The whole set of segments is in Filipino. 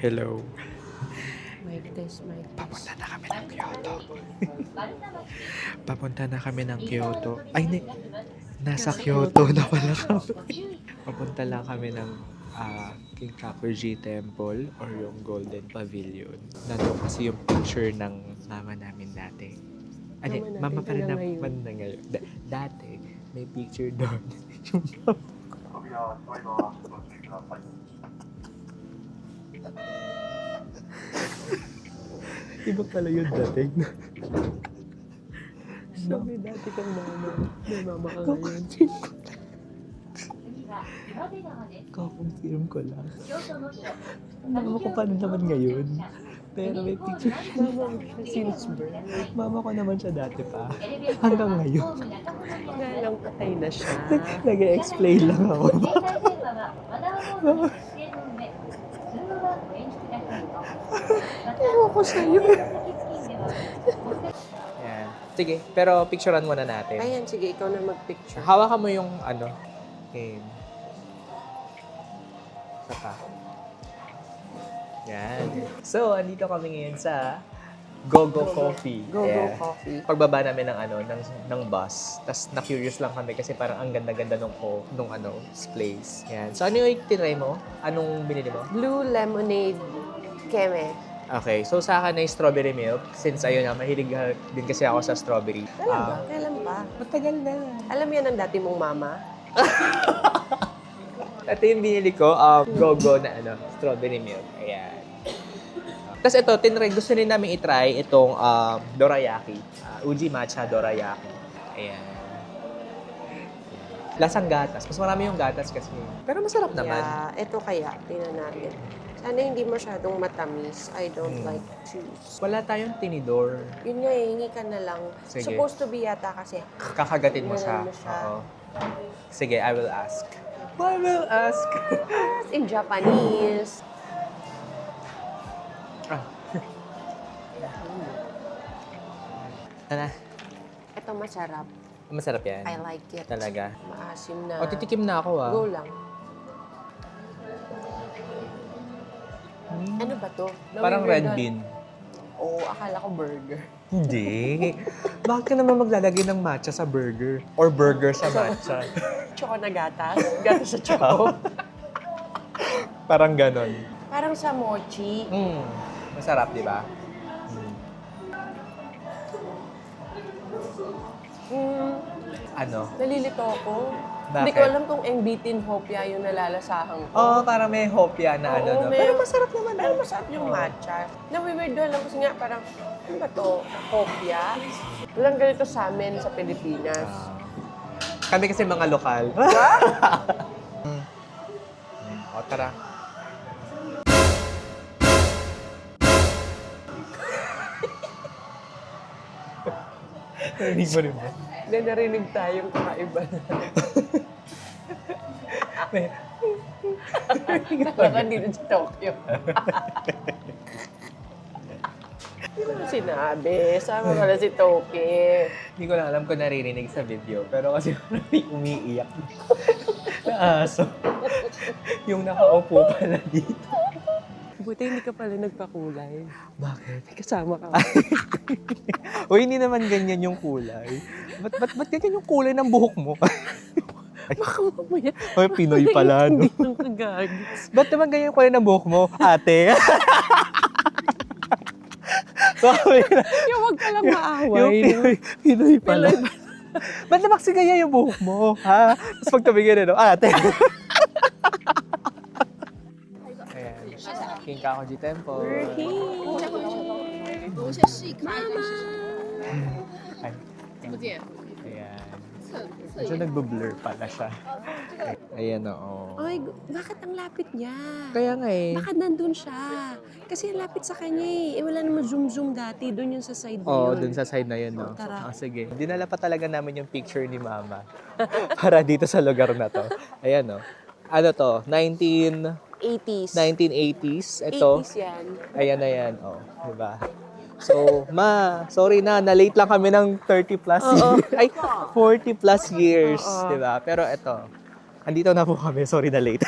Hello. Mic test, mic test. Papunta na kami ng Kyoto. Papunta na kami ng Kyoto. Ay, nasa Kyoto na pala kami. Papunta lang kami ng Kinkakuji Temple or yung Golden Pavilion. Nandun kasi yung picture ng mama namin dati. Ano, mama pa rin naman na ngayon. Dati, may picture doon. Yung iba pala yung dating. So, may dati kang mama. May mama ka ngayon. Confirm ko lang. Mama ko pa rin naman ngayon. Pero may picture. Mama mo siya since birth. Mama ko naman siya dati pa. Hanggang ngayon. Nga lang patay na siya. Nag-explain lang ako. Ewan ko sa'yo. Yan. Sige, pero picturean muna natin. Ayan, sige, ikaw na mag-picture. Hawakan mo yung game. Saka. Yan. So, andito kami ngayon sa Go-Go Coffee. Go-Go Ayan. Coffee. Pagbaba namin ng bus, tas na-curious lang kami kasi parang ang ganda-ganda nung place. Yan. So, ano yung tinry mo? Anong binili mo? Blue lemonade keme. Okay, so sa akin ay strawberry milk. Since ayun na, mahilig din kasi ako sa strawberry. Talaga? Kailan pa? Matagal na. Alam yan ang dati mong mama? Ito yung binili ko, go-go na strawberry milk. Ayan. Tapos ito, gusto rin namin itry itong dorayaki. Uji matcha dorayaki. Ayan. Lasang gatas. Mas marami yung gatas kasi. Pero masarap naman. Yeah, ito kaya, tingnan natin. Sana hindi masyadong matamis. I don't like juice. Wala tayong tinidor. Yun nga eh, hingi ka na lang. Sige. Supposed to be yata kasi. Kakagatin mo siya. Ganun mo siya. Oo. Sige, I will ask. I will ask. In Japanese. Ano? Ito masarap. Masarap yan. I like it. Talaga. Maasim na. O, titikim na ako Go lang. Ano ba to? Parang red bean. Oo, akala ko burger. Hindi. Bakit ka naman maglalagay ng matcha sa burger? Or burger sa matcha? Choco na gatas. Gatas sa choco. Parang ganon. Parang sa mochi. Masarap, di ba? Ano? Nalilito ako. Bakit? Hindi ko alam kung MBTin Hopia yung nalalasahan ko. Oo, parang may hopya na Oo, no? may- Pero masarap naman. Pero masarap yung matcha. Nawiwirdo lang kasi nga parang, ano ba to? Hopia? Walang ganito sa amin sa Pilipinas. Kami kasi mga lokal. O, tara. Narinig mo rin ba? Hindi narinig tayong kakaiba na. Baka dito sa Tokyo. Hindi ko sinabi. Sama pala si Toki. Hindi ko na alam kung naririnig sa video, pero kasi may umiiyak na aso. Yung nakaupo pala dito. Buti hindi ka pala nagpakulay. Bakit? Kasama ka. O hindi naman ganyan yung kulay. Ba't ganyan yung kulay ng buhok mo? Baka mamaya. Ay, Pinoy pala, no? Hindi ng kagagis. Ba't naman ganyan yung kulay ng buhok mo, ate? Yung wag ka lang maaway. Yung Pinoy pala. Ba't naman kasi ganyan yung buhok mo, ha? Tapos pag tumingin, ate. Ayan. Kinkakuji Temple. Mama! Ay. Ayan. Medyo nagbo-blur pala siya. Ayan, oo. Ay, bakit ang lapit niya? Kaya nga eh. Bakit nandun siya? Kasi ang lapit sa kanya eh. Wala naman zoom-zoom dati. Doon yun sa side na Oo, yun. dun sa side na yun, no? Tara. Sige. Dinala pa talaga namin yung picture ni Mama para dito sa lugar na to. Ayan, no? Ano to? 1980s. Ito. 80s yan. Ayan na yan. Oh, diba? So, sorry na-late lang kami ng 30 plus years. Ay, 40 plus years. Diba? Pero ito, andito na po kami. Sorry na late.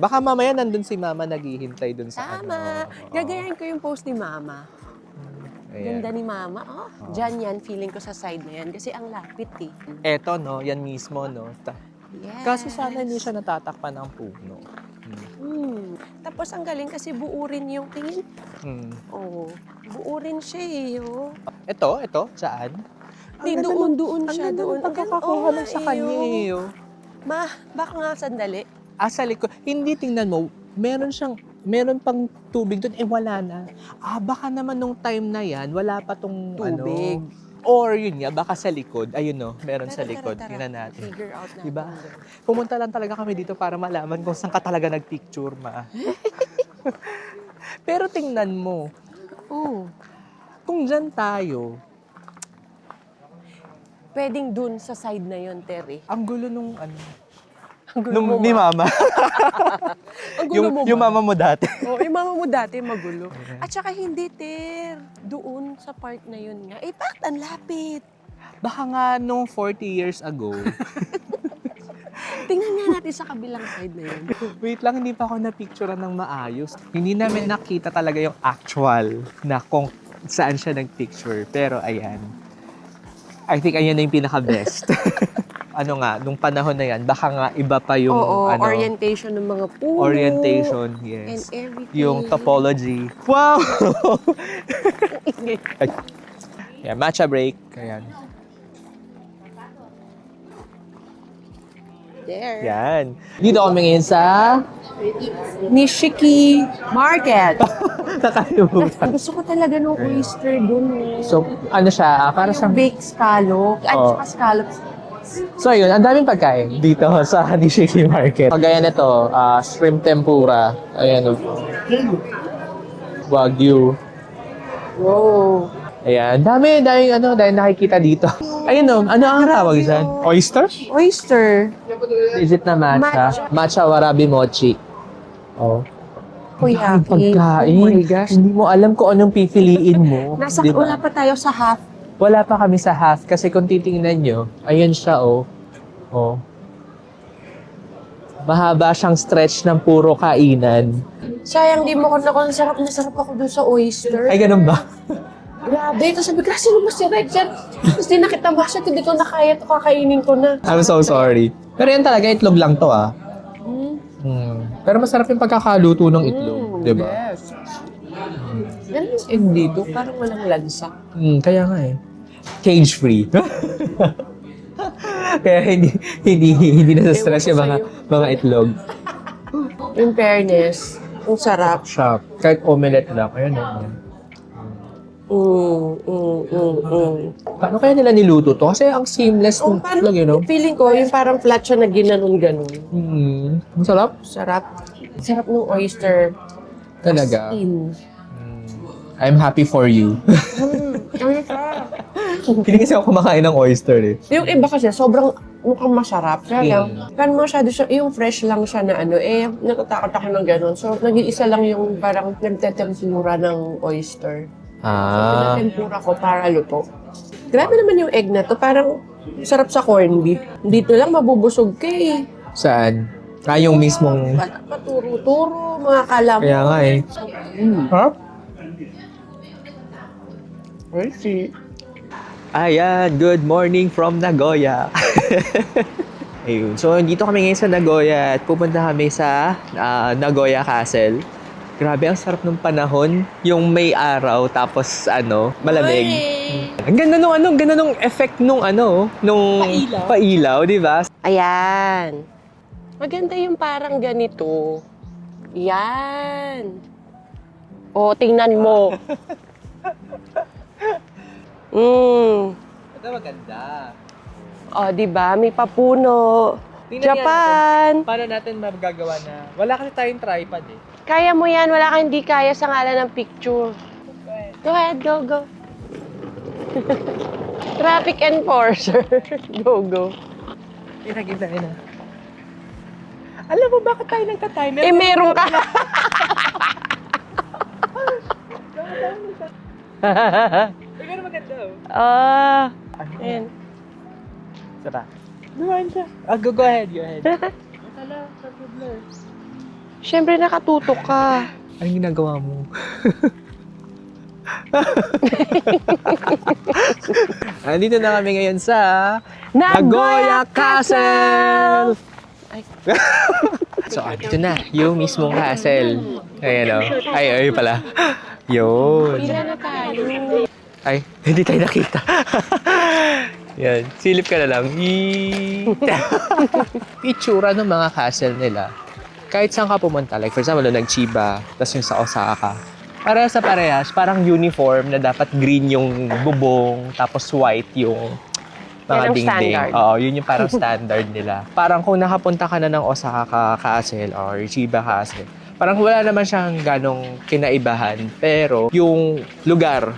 Baka mamaya nandun si Mama naghihintay dun sa Tama. Oo. Gagayahin ko yung post ni Mama. Ayan. Ganda ni Mama. Oh, dyan yan. Feeling ko sa side na yan. Kasi ang lapit eh. Eto, no? Yan mismo, no? Yes. Kaso sana hindi siya natatakpan ng puno. Tapos ang galing kasi buo rin yung tingin. Hmm. Oh, buo rin siya eh. Oh. Ito, saan? Hindi, doon siya. Doon. Ang pagkakakuha lang sa kanya eh. Oh. Ma, baka nga sandali. Sa likod. Hindi, tingnan mo. Meron pang tubig doon. Wala na. Baka naman nung time na yan, wala pa tong Tubig. Or yun nga, baka sa likod. Ayun no, meron sa Tara, likod. tara. Tingnan natin. Figure out natin. Diba? Pumunta lang talaga kami dito para malaman kung saan ka talaga nagpicture, Ma. Pero tingnan mo, Oh, kung dyan tayo, pwedeng dun sa side na yon, Terry. ang gulo nung Ang gulo mo, ni Ma. Mama. Ang gulo mo, yung Ma. mama mo dati. Oh, yung mama mo dati magulo. At saka hindi, Ter. Doon sa part na yun nga. Eh, bakit ang lapit? Baka nga nung 40 years ago. Tingnan nga natin sa kabilang side na yun. Wait lang, hindi pa ako na-picturean ng maayos. Hindi namin nakita talaga yung actual na kung saan siya nag-picture. Pero ayan. I think ayan na yung pinaka-best. Nung panahon na yan, baka nga iba pa yung Orientation ng mga puno. orientation, And yes. everything. Yung topology. Wow! Ay. Yeah, matcha break. Ayan. There. Yan. Dito kami ngayon sa Nishiki Market. nakalimutan. Gusto ko talaga ng oyster dun. So, siya? Para Yung sa... baked scallop. At Oo. saka scallops. So, yun. Ang daming pagkain dito sa Nishiki Market. Kagaya nito, shrimp tempura. Ayan. Wagyu. Wow. Ayan. Dami nakikita dito. Ayun ano ang tawag dyan? Oyster? Oyster. Is it na matcha? Matcha warabi mochi. Oh. Kuyaki. Pagkain. Oh my gosh. Hindi mo alam kung anong pipiliin mo. Diba? Wala pa tayo sa half. Wala pa kami sa half kasi kung titingnan nyo, ayan siya oh. Oh. Mahaba siyang stretch ng puro kainan. Sayang di mo ko na sarap ako dun sa oyster. Ay, ganun ba? Grabe. Tapos sabi ko, sino mo si Richard? Tapos di nakita mo siya, hindi ko na kaya ito, kakainin ko na. I'm so sorry. Pero yan talaga, itlog lang to Pero masarap yung pagkakaluto ng itlog, di ba? Yes. Ganun yung egg dito, parang walang lansa. Kaya nga eh. Cage-free. Kaya hindi na stress yung mga itlog. In fairness, ang sarap. Shop. Kahit omelette lang. Ayan Paano kaya nila niluto to? Kasi ang seamless ng itlog, you know? Feeling ko, yung parang flat siya na ginanon-ganon. Ang sarap. Sarap. Sarap ng oyster. Talaga. As in. I'm happy for you. Ang sarap. Hindi kasi ako kumakain ng oyster eh. Yung iba kasi, sobrang mukhang masarap. Kaya lang, parang masyado siya, yung fresh lang siya na natatakot ako ng gano'n. So, nag-iisa lang yung parang nagtetempura ng oyster. Pinatempura ko para luto. Grabe naman yung egg na to. Parang sarap sa corned beef. Dito lang mabubusog ka eh. Saan? Yung mismong... Paturo-turo, mga kalam. Kaya nga eh. Harap? Ayan, good morning from Nagoya. Ayun. So, dito kami ngayon sa Nagoya at pupunta kami sa Nagoya Castle. Grabe, ang sarap ng panahon. Yung may araw, tapos malamig. Ang ganda nung effect nung pailaw, di ba? Ayan. Maganda yung parang ganito. Yan. O, tingnan mo. Ito maganda. O, di ba? May papuno. Tingnan Japan. Paano natin magagawa na... Wala kasi tayong tripod eh. Kaya mo yan. Wala kang hindi kaya sa ngalan ng picture. Go ahead, go. Traffic enforcer. Go. Pinagita na. Alam mo, bakit tayo nagka-timer? Meron ka. Pero maganda Ayan. Sara. Dumaan siya. Go ahead. Wala, blur. Siyempre nakatutok ka. Anong ginagawa mo? Andito na kami ngayon sa Nagoya Castle! So, ito na, yung mismong castle. Ayan o. Ay pala. Yun. Pila na tayo. Ay, hindi tayo nakita. Yan, silip ka na lang. Itsura ng mga castle nila. Kahit saan ka pumunta, like for example, nag-Chiba, tapos yung sa Osaka, parehas sa parehas, parang uniform na dapat green yung bubong, tapos white yung mga Yan ang dingding. standard. Oo, yun yung parang standard nila. Parang kung nakapunta ka na ng Osaka Castle or Chiba Castle, parang wala naman siyang ganong kinaibahan, pero yung lugar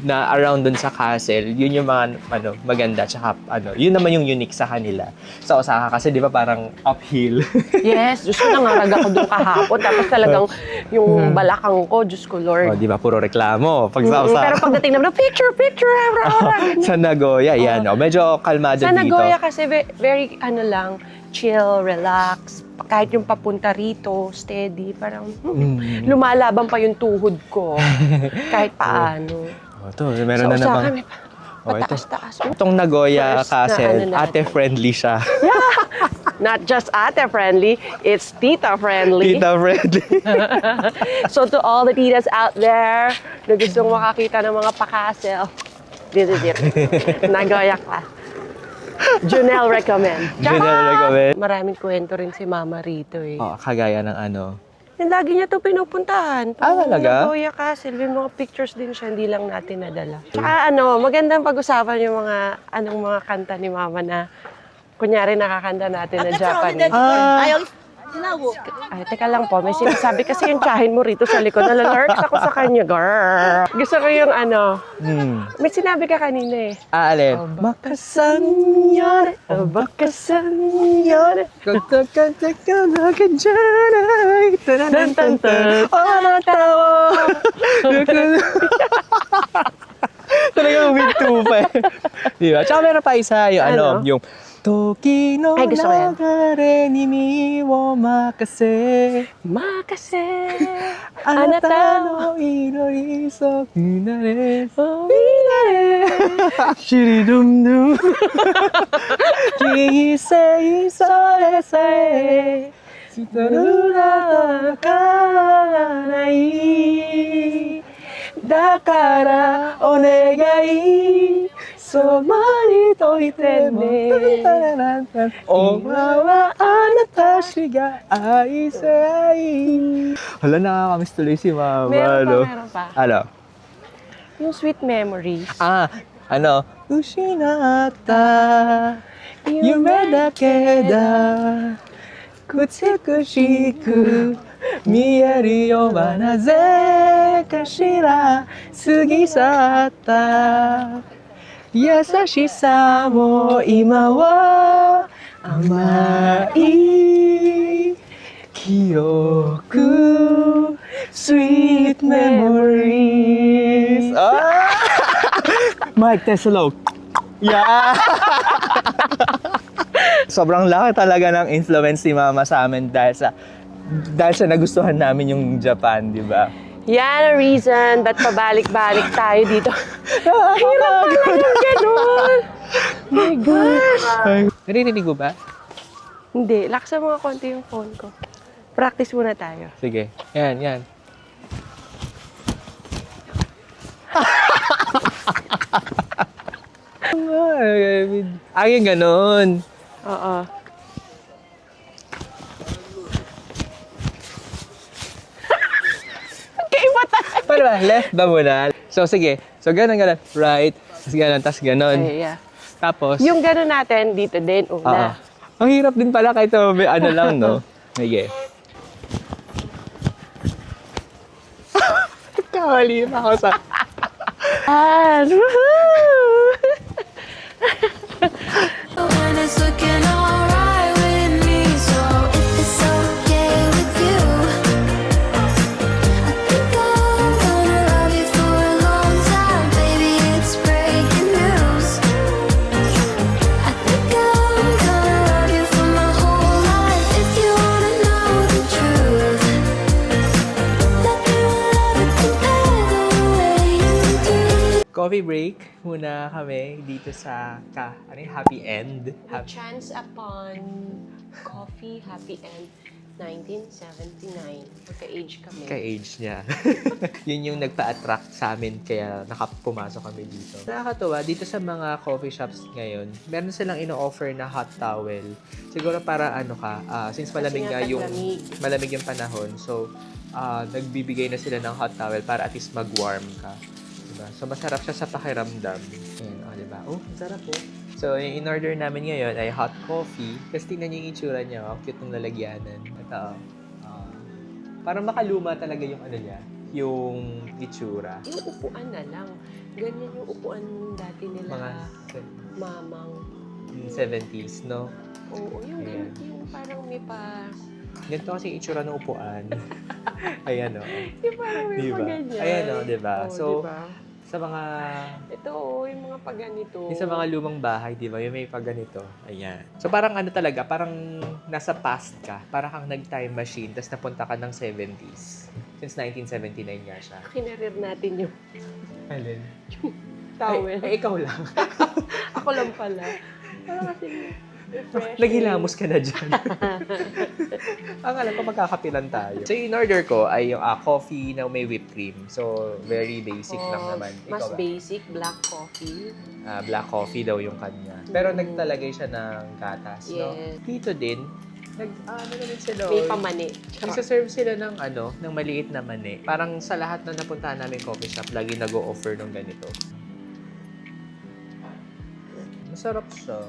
na around dun sa castle, yun yung mga maganda, tsaka yun naman yung unique sa kanila. Sa Osaka kasi di ba parang uphill. Yes, Diyos ko, nangarag ako doon kahapon. Tapos talagang yung balakang ko, Diyos ko, Lord. Oh, di ba puro reklamo pag sa Osaka. Pero pagdating naman, picture. Sa Nagoya, yan. Medyo kalmado Sa dito. Nagoya kasi very, chill, relax. Kahit yung papunta rito, steady, parang lumalaban pa yung tuhod ko. Kahit paano. Oh, ito, meron na Osaka, namang... may Oh, pataas-taas. Itong Nagoya First na Castle, ano natin. ate-friendly siya. Not just ate-friendly, it's tita-friendly. Tita-friendly. So to all the titas out there na gustong makakita ng mga pakasel, this is it. Nagoya ka. Junel recommend. Junel recommend. Maraming kwento rin si Mama rito eh. Oh, kagaya ng ano. Yung lagi niya to pinupuntahan. Talaga? Nagoya Castle, may mga pictures din siya, hindi lang natin nadala. Tsaka magandang pag-usapan yung mga kanta ni Mama na kunyari nakakanta natin na Japanese. Ay, teka lang po, may sinasabi kasi yung tsahin mo rito sa likod. Nalalurks ako sa kanya, girl. Gusto ko yung may sinabi ka kanina eh. Alin? Makasanyore, Bakasanyore. kanta ka na ka dyan ay Tan-tan-tan. tawa. Talagang with two pa eh. Diba? Tsaka meron pa isa yung yung Toki no Ay, gusto ko yan. nagare ni mi wo makase Makase. Anata no inori so minare Oh, minare. Shiridum-dum Kisei soe-sei Sutarura takanai Dakara onegai Somani toite ne Oma wa anata shiga aisei Hala, nakakamiss tuloy si Mama. Meron pa. Ano? Yung sweet memories. Ushinata Yume dake da Kutsukushiku Mieru yo wa naze kashira Sugisatta Yasashisa mo ima wa Amai Kyoku Sweet memories Mike Teslo. Yeah! Sobrang laki talaga ng influence ni Mama sa amin dahil sa nagustuhan namin yung Japan, di ba? Yan ang reason ba't pabalik-balik tayo dito. Hirap pala yung ganun. My gosh. Naririnig mo ba? Hindi, laksa mo konti yung phone ko. Practice muna tayo. Sige. Yan. Ayun, ganun. Oo. Kaiba tayo. Paano ba? Left ba muna? So, sige. So, ganun. Right. Tapos ganun. Ay, yeah. Tapos, Yung gano'n natin, dito din, oo. una. Ang hirap din pala kahit may ano lang, no? Sige. Kawali pa ako sa... Woohoo! When it's looking alright with me, so if it's okay with you, I think I'm gonna love you for a long time, baby. It's breaking news. I think I'm gonna love you for my whole life if you wanna know the truth. Coffee break muna kami dito sa Happy End. We chance upon coffee happy end 1979. Magka-age kami. Ka-age niya. Yun yung nagpa-attract sa amin kaya pumasok kami dito. Nakakatuwa, dito sa mga coffee shops ngayon, meron silang ino-offer na hot towel. Siguro para since malamig nga yung malamig yung panahon, so nagbibigay na sila ng hot towel para at least mag-warm ka. Diba? So masarap siya sa pakiramdam. Ayan, diba? Oh, masarap po. So, yung in-order namin ngayon ay hot coffee. Kasi tingnan niyo yung itsura niya. Ang cute ng lalagyanan. Ito, parang makaluma talaga yung niya. Yung itsura. Yung upuan na lang. Ganyan yung upuan dati nila. Mga Mamang. 70s, no? Oo, yung Ayan. ganito yung parang may pa... Ganito kasi yung itsura ng upuan. Ayan, o. Yung parang may Diba? pa ganyan. Ayan, o, diba? Oo, So, diba? sa mga... Ito, yung mga paganito. Yung sa mga lumang bahay, di ba? Yung may pag ganito. Ayan. So, parang talaga, parang nasa past ka. Parang kang nag-time machine, tapos napunta ka ng 70s. Since 1979 nga siya. Kinarir natin yung Alin? towel. Ikaw lang. Ako lang pala. Parang kasi refreshing. Naghilamos ka na dyan. Ang alam ko, magkakapilan tayo. So, yung order ko ay yung coffee na may whipped cream. So, very basic lang naman. Mas Ikaw ba? basic, black coffee. Black coffee daw yung kanya. Pero nagtalagay siya ng gatas, no? Yes. Dito din, naman sila. May pamani. Nagsaserve sila ng ng maliit na mani. Parang sa lahat na napuntahan namin coffee shop, lagi nag-o-offer ng ganito. Masarap siya.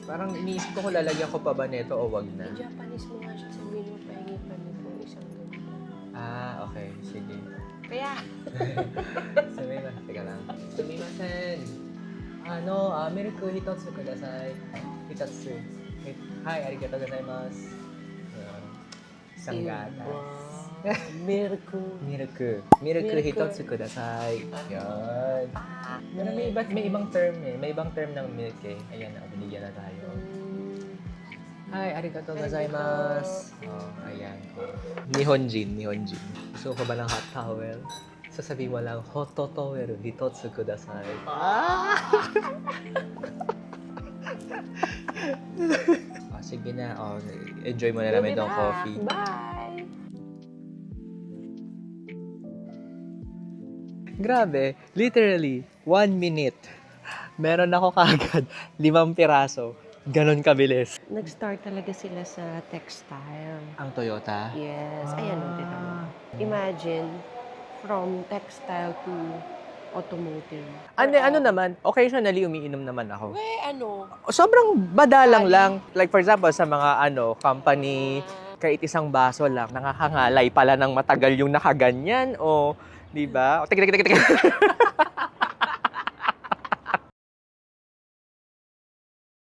Parang iniisip ko kung lalagyan ko pa ba nito o wag na. Japanese mo nga siya sabihin mo, pahingi pa nito isang ganito. Okay. Sige. Kaya, Sumimasen. Teka lang. Sumimasen. Milk hitotsu kudasai. Hitotsu. Hi, arigatou gozaimasu. Isang gatas. Mirko. Milk hitotsu kudasai. Yan. Pero may ibang term eh. May ibang term ng milk eh. Ayan na, binigyan na tayo. Hi, arigatou gozaimasu. Ayan. Nihonjin. Gusto ko ba ng hot towel? Sasabihin mo lang, hot towel hitotsu kudasai. Sige na. Enjoy mo na namin itong coffee. Bye! Grabe, literally, 1 minute. Meron ako kagad 5 piraso. Ganon kabilis. Nag-start talaga sila sa textile. Ang Toyota? Yes. Ayan o, tita mo. Imagine, from textile to automotive. Ano naman, occasionally umiinom naman ako. Sobrang Madalang lang. Like for example, sa mga company, kahit isang baso lang, nakakangalay pala ng matagal yung nakaganyan o, di ba? O, tig.